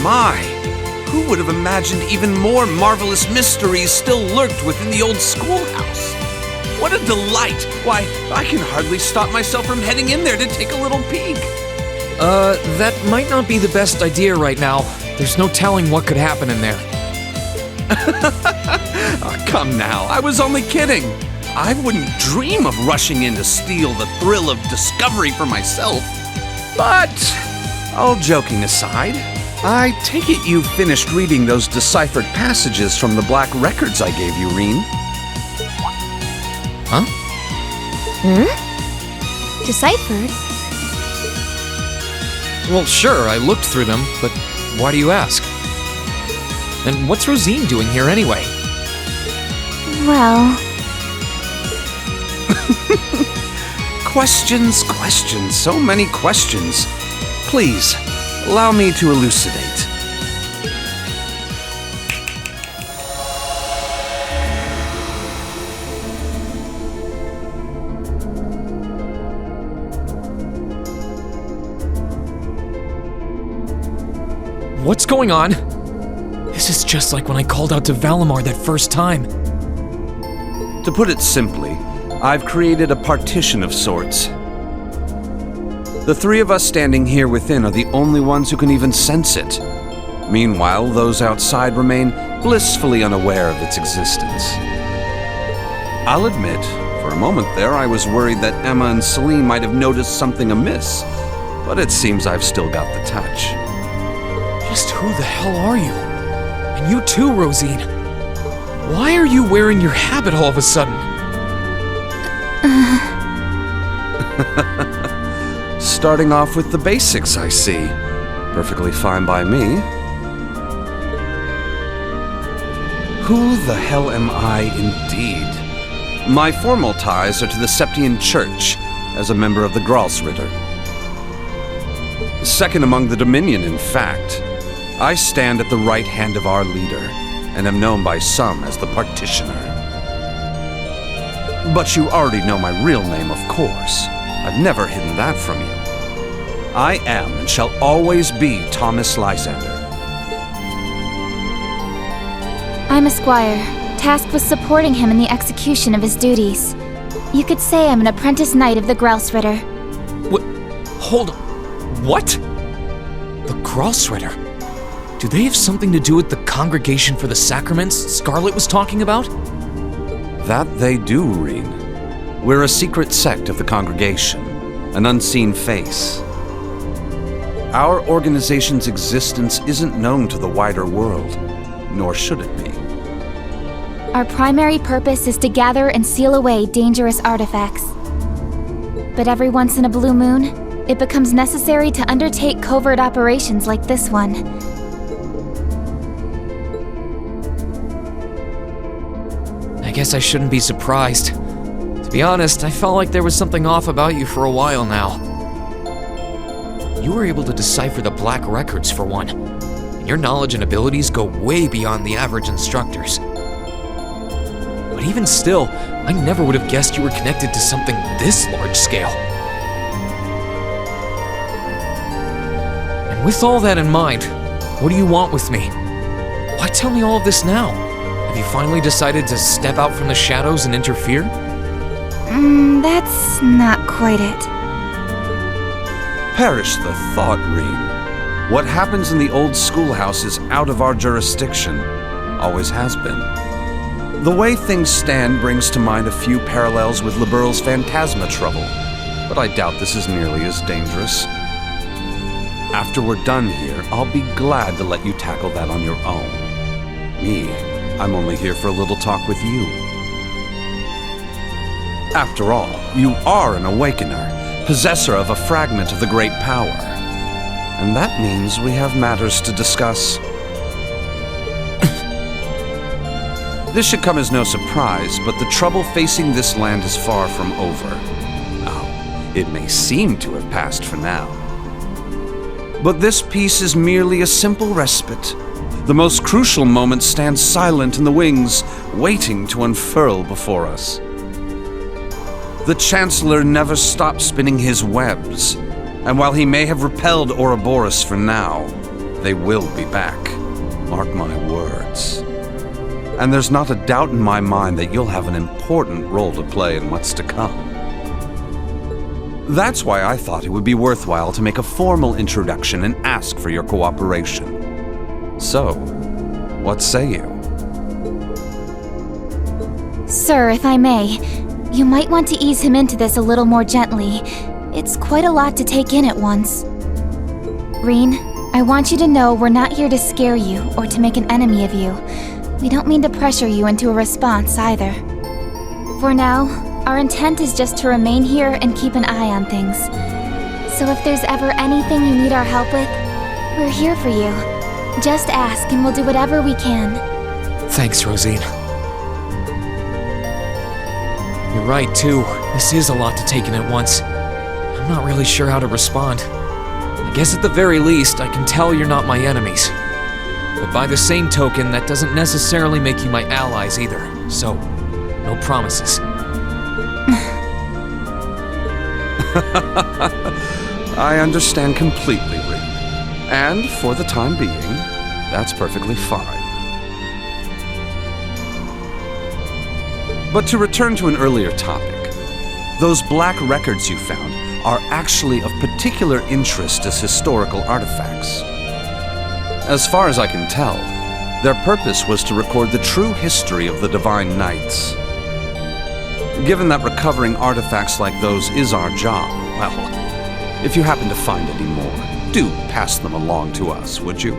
my! Who would have imagined even more marvelous mysteries still lurked within the old schoolhouse? What a delight! Why, I can hardly stop myself from heading in there to take a little peek. That might not be the best idea right now. There's no telling what could happen in there. Oh, come now, I was only kidding. I wouldn't dream of rushing in to steal the thrill of discovery for myself. But, all joking aside, I take it you finished reading those deciphered passages from the black records I gave you, Reen. Huh? Deciphered? Well, sure, I looked through them, but why do you ask? And what's Rosine doing here anyway? Well... Questions, so many questions. Please, allow me to elucidate. What's going on? This is just like when I called out to Valimar that first time. To put it simply, I've created a partition of sorts. The three of us standing here within are the only ones who can even sense it. Meanwhile, those outside remain blissfully unaware of its existence. I'll admit, for a moment there, I was worried that Emma and Celine might have noticed something amiss, but it seems I've still got the touch. Just who the hell are you? And you too, Rosine. Why are you wearing your habit all of a sudden? Starting off with the basics, I see. Perfectly fine by me. Who the hell am I, indeed? My formal ties are to the Septian Church, as a member of the Gralsritter. Second among the Dominion, in fact. I stand at the right hand of our leader, and am known by some as the Partitioner. But you already know my real name, of course. I've never hidden that from you. I am and shall always be Thomas Lysander. I'm a squire, tasked with supporting him in the execution of his duties. You could say I'm an apprentice knight of the Gralsritter. What? Hold on. What? The Gralsritter? Do they have something to do with the Congregation for the Sacraments Scarlet was talking about? That they do, Reen. We're a secret sect of the Congregation, an unseen face. Our organization's existence isn't known to the wider world, nor should it be. Our primary purpose is to gather and seal away dangerous artifacts. But every once in a blue moon, it becomes necessary to undertake covert operations like this one. I guess I shouldn't be surprised. To be honest, I felt like there was something off about you for a while now. You were able to decipher the Black Records for one, and your knowledge and abilities go way beyond the average instructors. But even still, I never would have guessed you were connected to something this large scale. And with all that in mind, what do you want with me? Why tell me all of this now? Have you finally decided to step out from the shadows and interfere? That's not quite it. Perish the thought, Reen. What happens in the old schoolhouse is out of our jurisdiction. Always has been. The way things stand brings to mind a few parallels with Liberl's phantasma trouble, but I doubt this is nearly as dangerous. After we're done here, I'll be glad to let you tackle that on your own. Me, I'm only here for a little talk with you. After all, you are an Awakener, possessor of a fragment of the Great Power. And that means we have matters to discuss. This should come as no surprise, but the trouble facing this land is far from over. Oh, it may seem to have passed for now. But this peace is merely a simple respite. The most crucial moment stands silent in the wings, waiting to unfurl before us. The Chancellor never stopped spinning his webs, and while he may have repelled Ouroboros for now, they will be back. Mark my words. And there's not a doubt in my mind that you'll have an important role to play in what's to come. That's why I thought it would be worthwhile to make a formal introduction and ask for your cooperation. So, what say you? Sir, if I may, you might want to ease him into this a little more gently. It's quite a lot to take in at once. Rean, I want you to know we're not here to scare you or to make an enemy of you. We don't mean to pressure you into a response either. For now, our intent is just to remain here and keep an eye on things. So if there's ever anything you need our help with, we're here for you. Just ask and we'll do whatever we can. Thanks, Rosine. You're right, too. This is a lot to take in at once. I'm not really sure how to respond. I guess at the very least, I can tell you're not my enemies. But by the same token, that doesn't necessarily make you my allies either. So, no promises. I understand completely, Rean. And for the time being, that's perfectly fine. But to return to an earlier topic, those black records you found are actually of particular interest as historical artifacts. As far as I can tell, their purpose was to record the true history of the Divine Knights. Given that recovering artifacts like those is our job, well, if you happen to find any more, do pass them along to us, would you?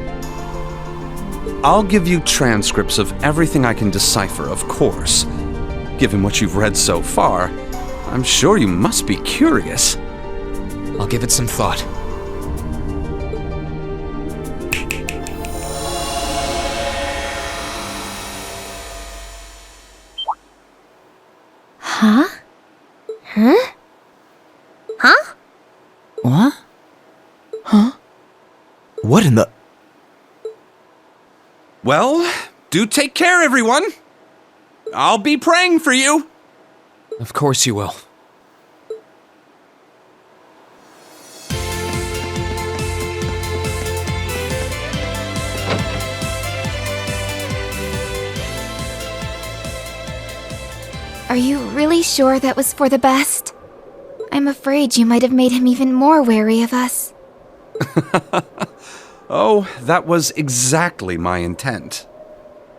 I'll give you transcripts of everything I can decipher, of course. Given what you've read so far, I'm sure you must be curious. I'll give it some thought. Huh? Huh? Huh? What? Huh? What in the... Well, do take care, everyone. I'll be praying for you. Of course you will. Are you really sure that was for the best? I'm afraid you might have made him even more wary of us. Oh, that was exactly my intent.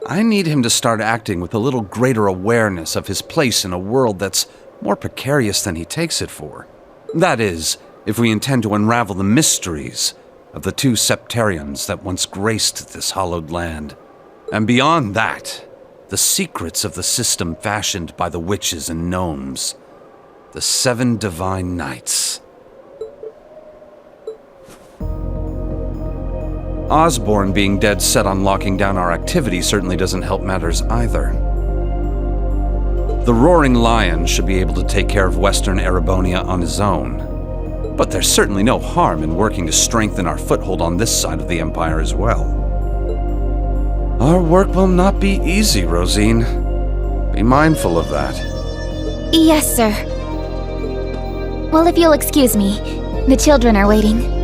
I need him to start acting with a little greater awareness of his place in a world that's more precarious than he takes it for. That is, if we intend to unravel the mysteries of the two Septarians that once graced this hallowed land. And beyond that, the secrets of the system fashioned by the witches and gnomes. The 7 Divine Knights. Osborn being dead set on locking down our activity certainly doesn't help matters either. The Roaring Lion should be able to take care of Western Erebonia on his own. But there's certainly no harm in working to strengthen our foothold on this side of the Empire as well. Our work will not be easy, Rosine. Be mindful of that. Yes, sir. Well, if you'll excuse me, the children are waiting.